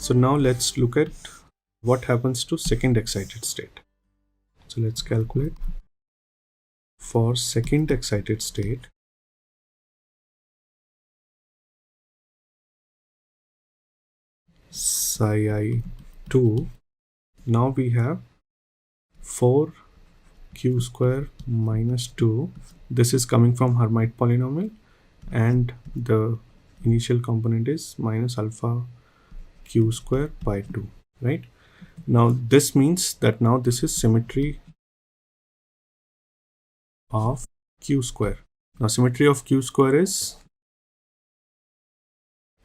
So now let's look at what happens to second excited state. So let's calculate for second excited state. Psi I 2. Now we have 4q square minus 2. This is coming from Hermite polynomial, and the initial component is minus alpha q square by 2, right? Now this means that now this is symmetry of q square. Now symmetry of q square is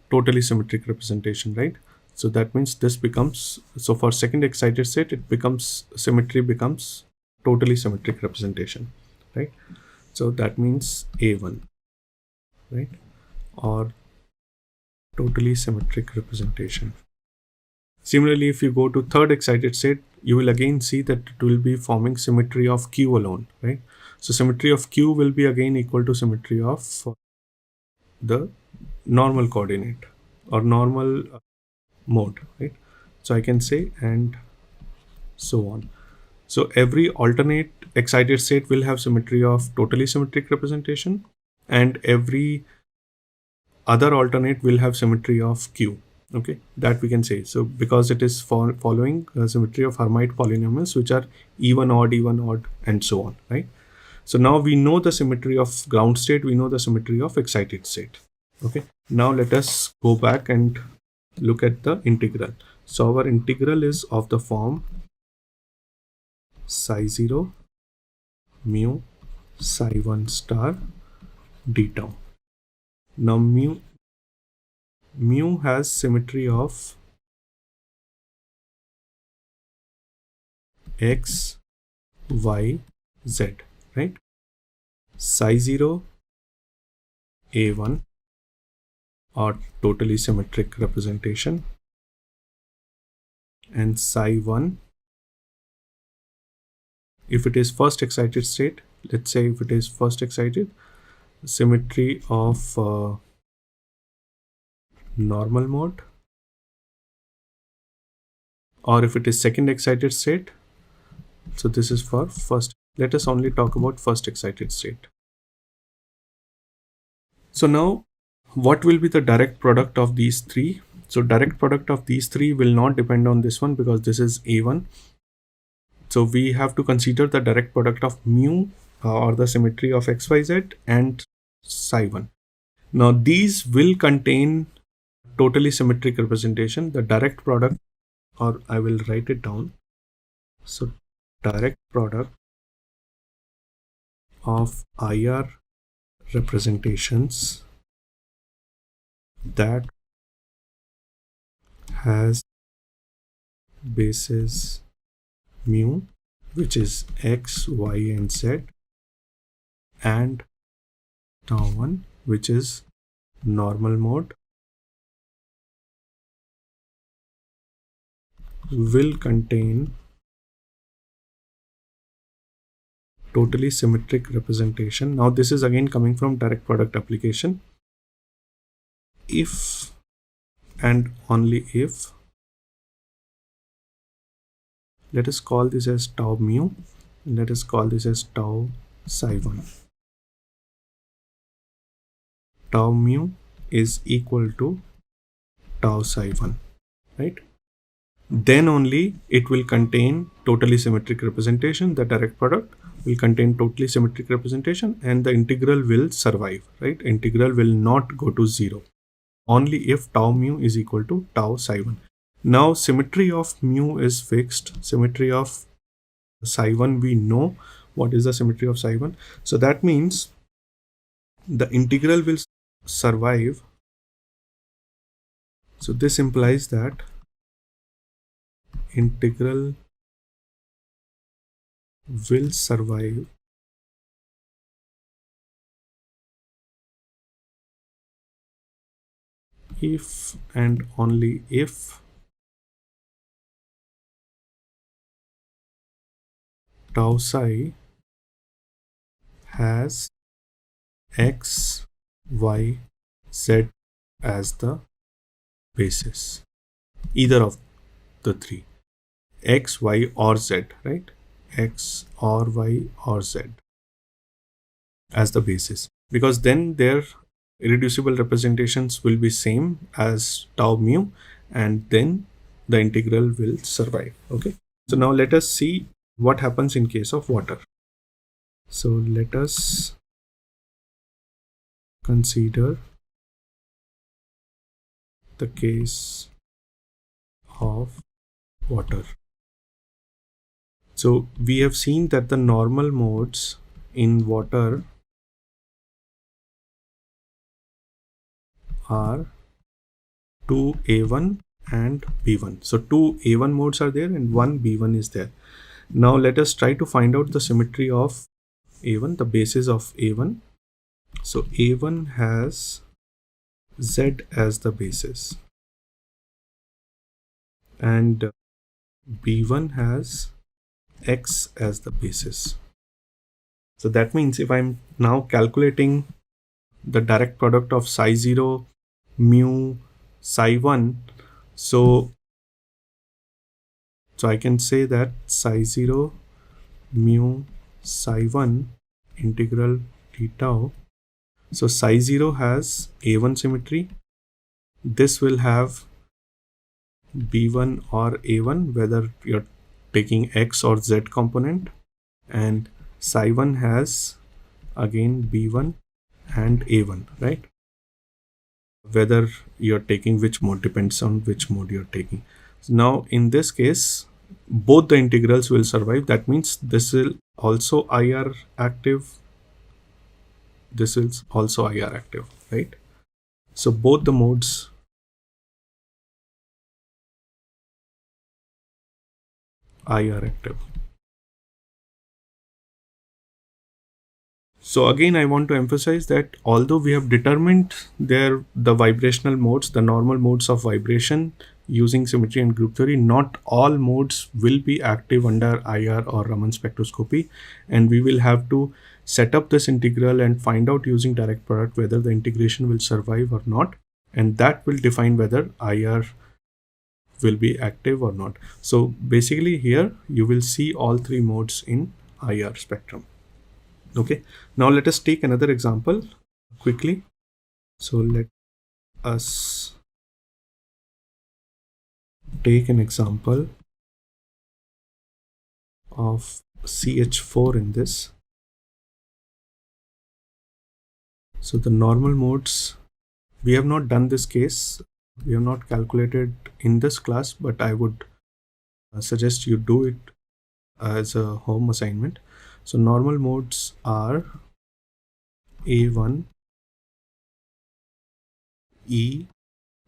totally symmetric representation, right? So that means this becomes, so for second excited state, it becomes, symmetry becomes totally symmetric representation, right? So that means A1, right? Or totally symmetric representation. Similarly, if you go to third excited state, you will again see that it will be forming symmetry of Q alone, right? So symmetry of Q will be again equal to symmetry of the normal coordinate or normal mode, right? So I can say and so on. So every alternate excited state will have symmetry of totally symmetric representation, and every other alternate will have symmetry of Q. Okay, that we can say. So because it is following symmetry of Hermite polynomials, which are even odd, and so on, right? So now we know the symmetry of ground state, we know the symmetry of excited state. Okay, now let us go back and look at the integral. So our integral is of the form psi 0 mu psi 1 star d tau. Now mu has symmetry of x, y, z, right? Psi 0 a1 or totally symmetric representation, and psi 1, if it is first excited state, let's say if it is first excited, symmetry of normal mode, or if it is second excited state, so this is for first. Let us only talk about first excited state. So now what will be the direct product of these three? So direct product of these three will not depend on this one because this is A1. So we have to consider the direct product of mu or the symmetry of XYZ and psi 1. Now these will contain totally symmetric representation. The direct product, or I will write it down. So direct product of IR representations that has basis mu, which is x, y, and z, and tau 1, which is normal mode, will contain totally symmetric representation. Now this is again coming from direct product application. If and only if, let us call this as tau mu, and let us call this as tau psi 1. Tau mu is equal to tau psi 1, right? Then only it will contain totally symmetric representation. The direct product will contain totally symmetric representation, and the integral will survive, right? Integral will not go to 0. Only if tau mu is equal to tau psi 1. Now symmetry of mu is fixed. Symmetry of psi 1, we know what is the symmetry of psi 1. So that means the integral will survive. So this implies that integral will survive if and only if tau psi has x, y, z as the basis. either of the three, x, y, or z, right? X or y or z as the basis, because then their irreducible representations will be same as tau mu, and then the integral will survive. Okay, so now let us see what happens in case of water. So let us consider the case of water. So we have seen that the normal modes in water are 2a1 and b1. So two a1 modes are there and one b1 is there. Now let us try to find out the symmetry of a1, the basis of a1. So a1 has z as the basis and b1 has x as the basis. So that means if I'm now calculating the direct product of psi 0 mu psi 1, so I can say that psi 0 mu psi 1 integral d tau. So psi 0 has a1 symmetry. This will have b1 or a1 whether you're taking x or z component, and psi 1 has again b1 and a1, right? Whether you're taking which mode depends on which mode you're taking. So now in this case both the integrals will survive. That means this will also IR active, this is also IR active, right? So both the modes IR active. So again, I want to emphasize that although we have determined the vibrational modes, the normal modes of vibration using symmetry and group theory, not all modes will be active under IR or Raman spectroscopy, and we will have to set up this integral and find out using direct product whether the integration will survive or not, and that will define whether IR will be active or not. So basically here you will see all three modes in IR spectrum. Okay, now let us take another example quickly. So let us take an example of CH4 in this. So the normal modes, we have not done this case, we have not calculated in this class, but I would suggest you do it as a home assignment. So normal modes are A1, E,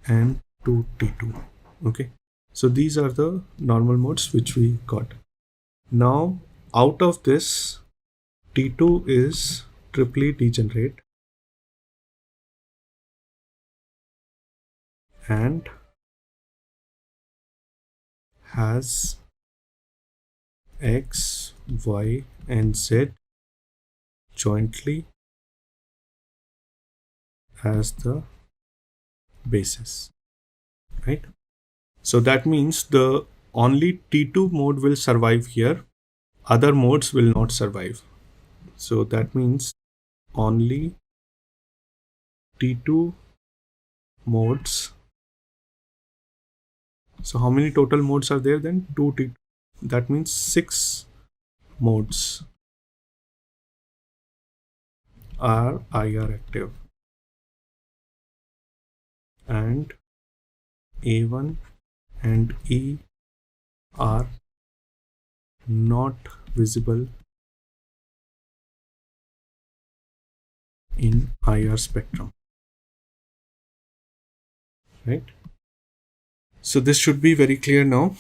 and 2T2. Okay, so these are the normal modes which we got. Now out of this, T2 is triply degenerate and has X, Y, and Z jointly as the basis, right? So that means the only T2 mode will survive here, other modes will not survive. So that means only T2 modes. So how many total modes are there then? 2 T2. That means 6 modes are IR active, and A1 and E are not visible in IR spectrum, right? So this should be very clear now.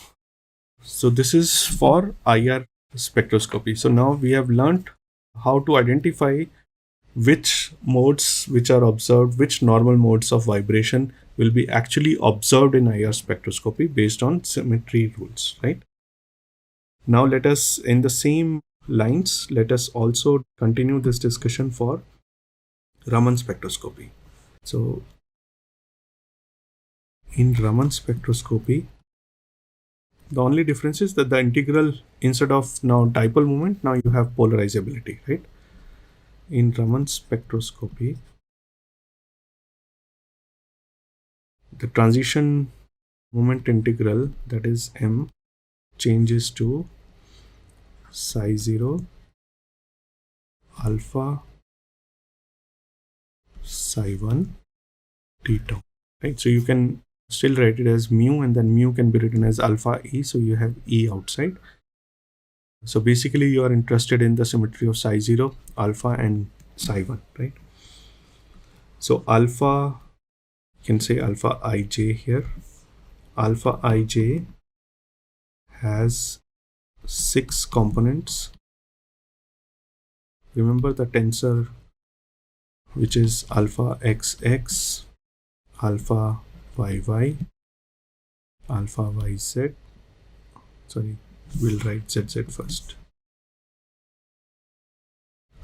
So this is for IR spectroscopy. So now we have learned how to identify which modes which are observed, which normal modes of vibration will be actually observed in IR spectroscopy based on symmetry rules, right? Now let us, in the same lines, let us also continue this discussion for Raman spectroscopy. So in Raman spectroscopy, The only difference is that the integral, instead of now dipole moment, now you have polarizability, right? In Raman spectroscopy, the transition moment integral, that is m, changes to psi 0 alpha psi 1 t tau, right? So you can still write it as mu, and then mu can be written as alpha e, so you have e outside. So basically you are interested in the symmetry of psi 0, alpha and psi 1, right? So alpha, you can say alpha ij here. Alpha ij has 6 components. Remember the tensor, which is alpha xx, alpha yy, alpha yz. Sorry, we'll write zz first.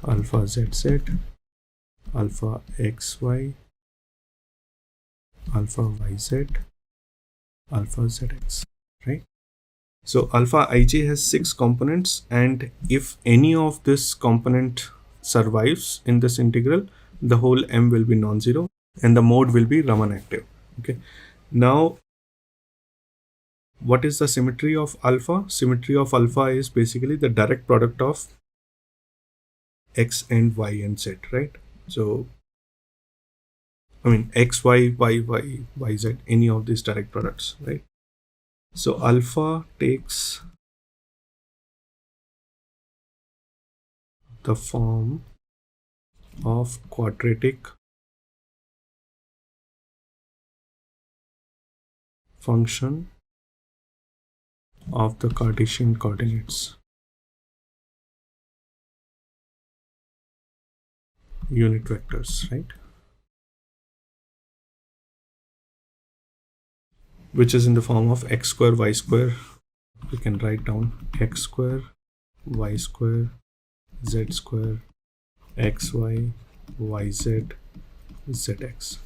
Alpha zz, alpha xy, alpha yz, alpha zx, right? So alpha ij has 6 components, and if any of this component survives in this integral, the whole m will be non-zero and the mode will be Raman active. Okay. Now, what is the symmetry of alpha? Symmetry of alpha is basically the direct product of x and y and z, right? So, I mean x, y, y, z, any of these direct products, right? So alpha takes the form of quadratic function of the Cartesian coordinates, unit vectors, right? Which is in the form of x square, y square. We can write down x square, y square, z square, xy, yz, zx.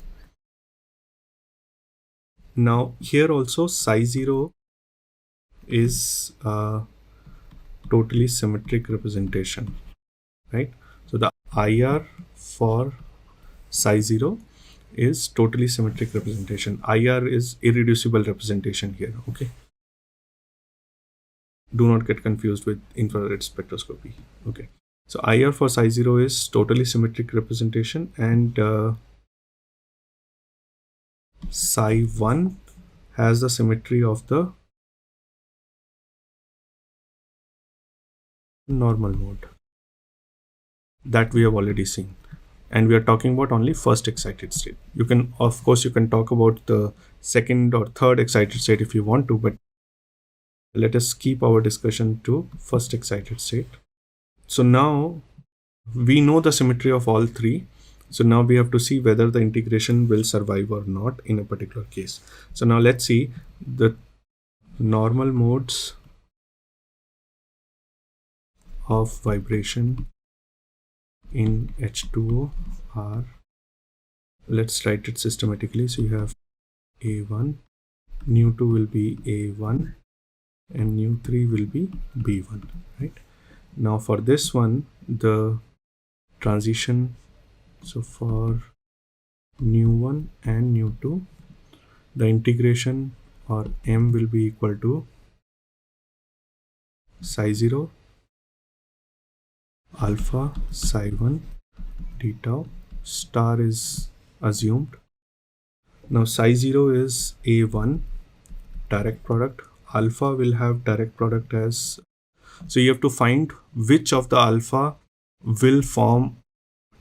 Now here also psi 0 is a totally symmetric representation, right? So the IR for psi 0 is totally symmetric representation. IR is irreducible representation here, okay? Do not get confused with infrared spectroscopy, okay? So IR for psi 0 is totally symmetric representation, and psi 1 has the symmetry of the normal mode that we have already seen, and we are talking about only first excited state. You can, of course, you can talk about the second or third excited state if you want to, but let us keep our discussion to first excited state. So now we know the symmetry of all three. So now we have to see whether the integration will survive or not in a particular case. So now let's see the normal modes of vibration in H2O are, let's write it systematically. So you have A1, nu2 will be A1, and nu3 will be B1, right? Now for this one, the transition, so for nu1 and nu2, the integration or m will be equal to psi 0 alpha psi 1 d tau star is assumed. Now psi 0 is A1 direct product, alpha will have direct product as, so you have to find which of the alpha will form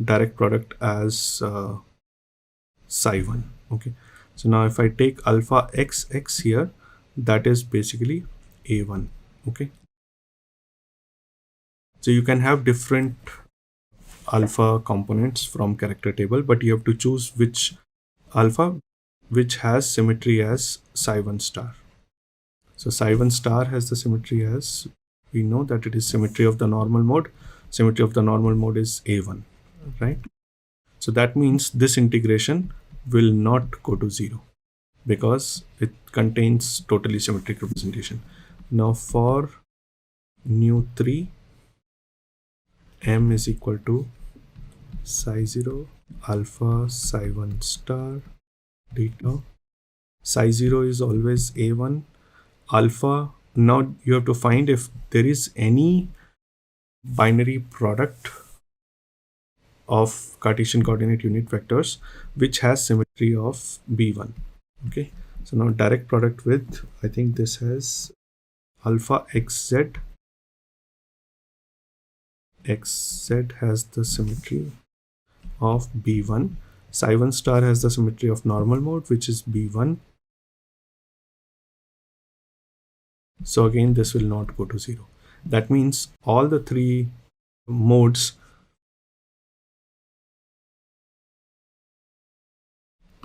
direct product as psi 1, okay? So now if I take alpha xx here, that is basically A1, okay? So you can have different alpha components from character table, but you have to choose which alpha which has symmetry as psi 1 star. So psi 1 star has the symmetry as, we know that it is symmetry of the normal mode. Symmetry of the normal mode is A1, right? So that means this integration will not go to 0 because it contains totally symmetric representation. Now for nu3, m is equal to psi 0 alpha psi 1 star d tau. Psi 0 is always a1 alpha. Now you have to find if there is any binary product of Cartesian coordinate unit vectors which has symmetry of b1. Okay, so now direct product with, I think this has alpha xz. Xz has the symmetry of b1. Psi 1 star has the symmetry of normal mode, which is b1. So again, this will not go to 0. That means all the three modes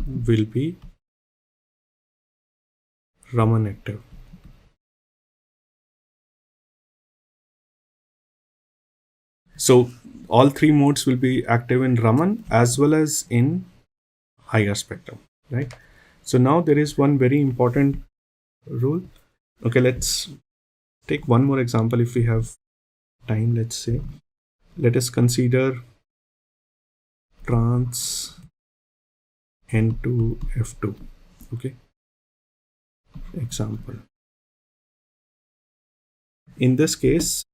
will be Raman active. So all three modes will be active in Raman as well as in higher spectrum, right? So now there is one very important rule. Okay, let's take one more example if we have time. Let's say, let us consider trans N2 F2. Okay, example. In this case,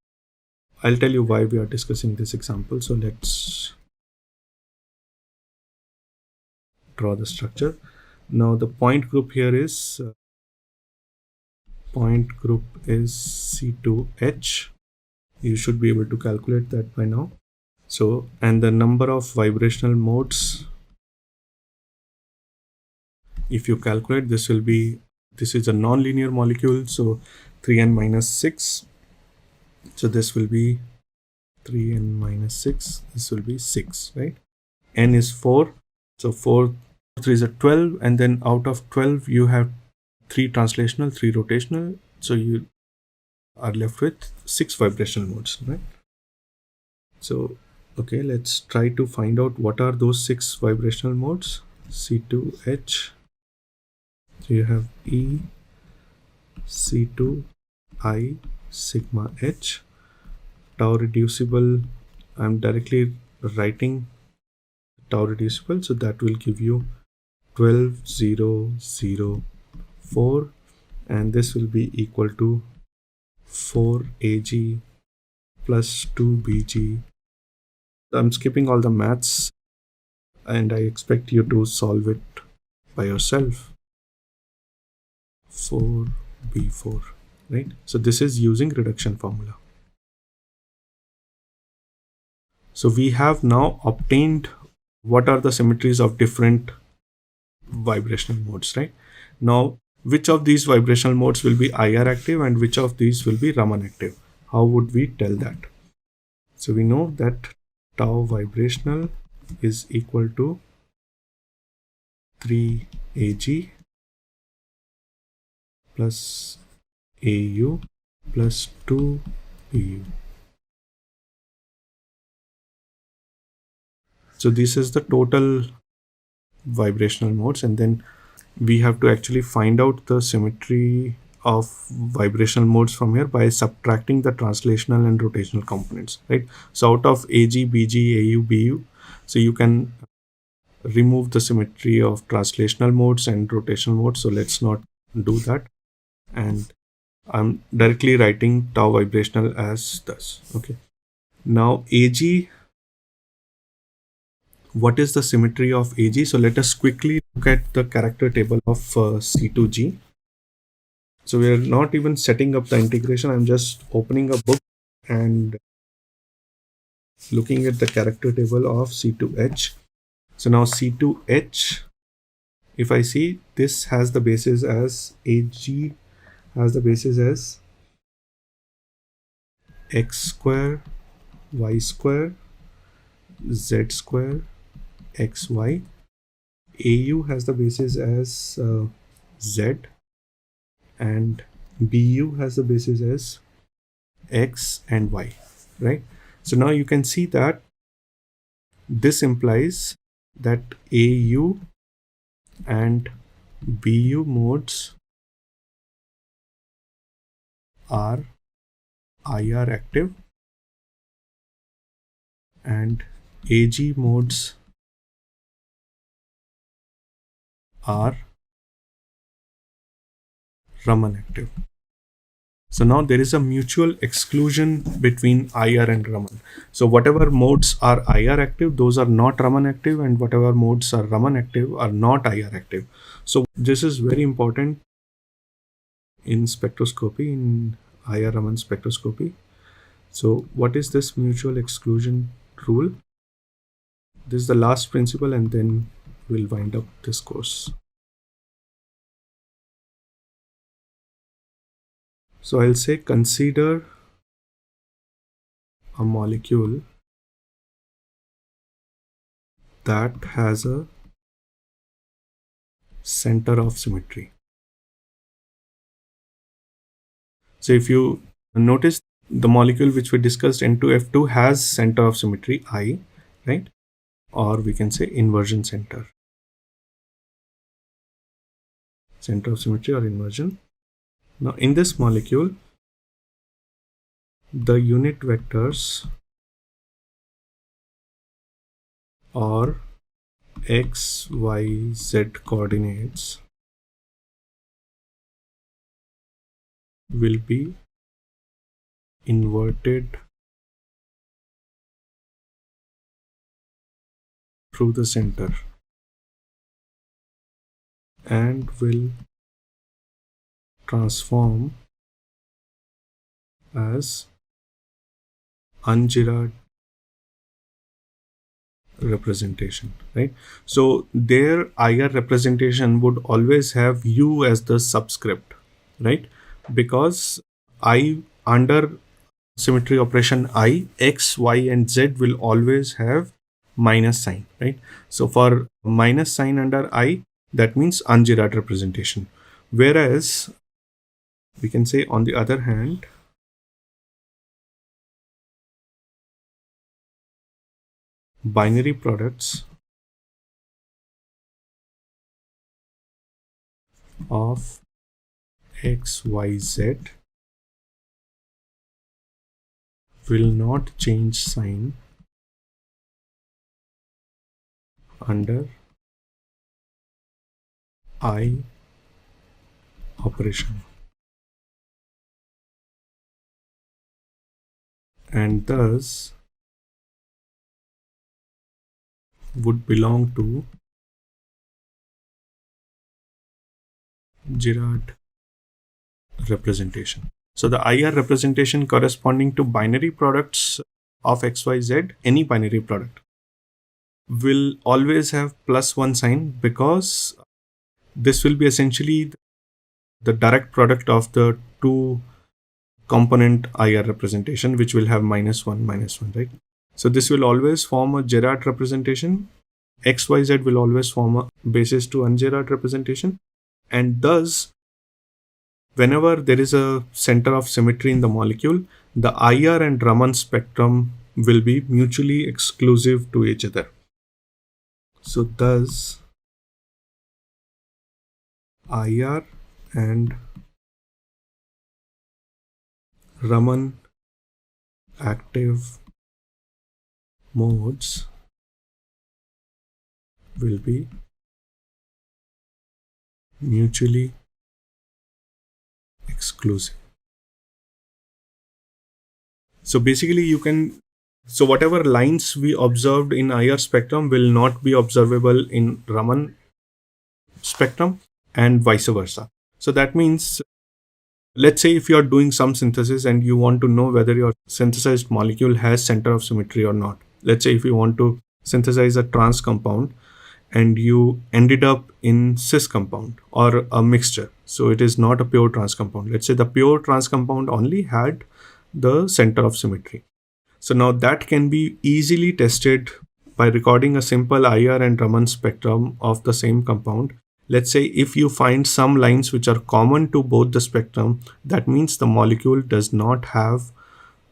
I'll tell you why we are discussing this example. So let's draw the structure. Now the point group here is C2H. You should be able to calculate that by now. So, and the number of vibrational modes, if you calculate, this will be, this is a non-linear molecule, so 3n minus 6. So this will be 3n minus 6. This will be 6, right? N is 4. So 4, 3 is a 12, and then out of 12, you have 3 translational, 3 rotational. So you are left with 6 vibrational modes, right? So, okay, let's try to find out what are those 6 vibrational modes. C2H. So you have E, C2I, sigma H. Tau reducible, I'm directly writing tau reducible, so that will give you 12,004, and this will be equal to 4Ag plus 2Bg. I'm skipping all the maths and I expect you to solve it by yourself. 4B4, right? So this is using reduction formula. So we have now obtained what are the symmetries of different vibrational modes, right? Now, which of these vibrational modes will be IR active and which of these will be Raman active? How would we tell that? So we know that tau vibrational is equal to 3Ag plus Au plus 2Bu. So this is the total vibrational modes, and then we have to actually find out the symmetry of vibrational modes from here by subtracting the translational and rotational components, right? So out of Ag, Bg, Au, Bu, so you can remove the symmetry of translational modes and rotational modes. So let's not do that. And I'm directly writing tau vibrational as thus. Okay. Now Ag, what is the symmetry of Ag? So let us quickly look at the character table of C2G. So we are not even setting up the integration. I'm just opening a book and looking at the character table of C2H. So now C2H, if I see, this has the basis as Ag has the basis as x square, y square, z square, xy. Au has the basis as z, and Bu has the basis as x and y, right? So now you can see that this implies that Au and Bu modes are IR active and AG modes are Raman active. So now there is a mutual exclusion between IR and Raman. So whatever modes are IR active, those are not Raman active, and whatever modes are Raman active are not IR active. So this is very important in spectroscopy, in IR Raman spectroscopy. So what is this mutual exclusion rule? This is the last principle, and then we'll wind up this course. So I'll say consider a molecule that has a center of symmetry. So if you notice, the molecule which we discussed, N2F2, has center of symmetry I, right? Or we can say inversion center. Center of symmetry or inversion. Now in this molecule, the unit vectors or x, y, z coordinates will be inverted through the center and will transform as Angirad representation, right? So their IR representation would always have U as the subscript, right? Because I, under symmetry operation I, X, Y, and Z will always have minus sign, right? So for minus sign under I, that means Angirad representation. Whereas we can say, on the other hand, binary products of X, Y, Z will not change sign under I operation, and thus would belong to Girard representation. So the IR representation corresponding to binary products of XYZ, any binary product, will always have +1 sign, because this will be essentially the direct product of the two component IR representation, which will have -1, right? So this will always form a Girard representation. XYZ will always form a basis to un-Girard representation, and thus whenever there is a center of symmetry in the molecule, the IR and Raman spectrum will be mutually exclusive to each other. So thus IR and Raman active modes will be mutually exclusive. So basically so whatever lines we observed in IR spectrum will not be observable in Raman spectrum, and vice versa. So that means, let's say if you are doing some synthesis and you want to know whether your synthesized molecule has center of symmetry or not. Let's say if you want to synthesize a trans compound and you ended up in cis compound or a mixture. So it is not a pure trans compound. Let's say the pure trans compound only had the center of symmetry. So now that can be easily tested by recording a simple IR and Raman spectrum of the same compound. Let's say if you find some lines which are common to both the spectrum, that means the molecule does not have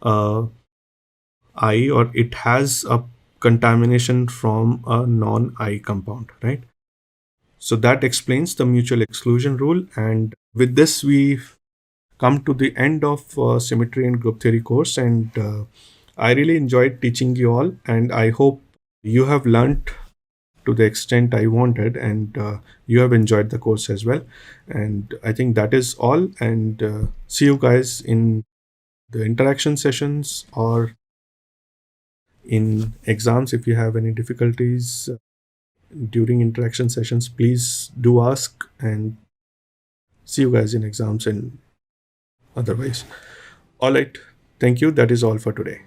I, or it has a contamination from a non-I compound, right? So that explains the mutual exclusion rule. And with this, we come to the end of symmetry and group theory course, and I really enjoyed teaching you all, and I hope you have learned to the extent I wanted, and you have enjoyed the course as well. And I think that is all, and see you guys in the interaction sessions or in exams. If you have any difficulties during interaction sessions, please do ask, and see you guys in exams and otherwise. All right, thank you. That is all for today.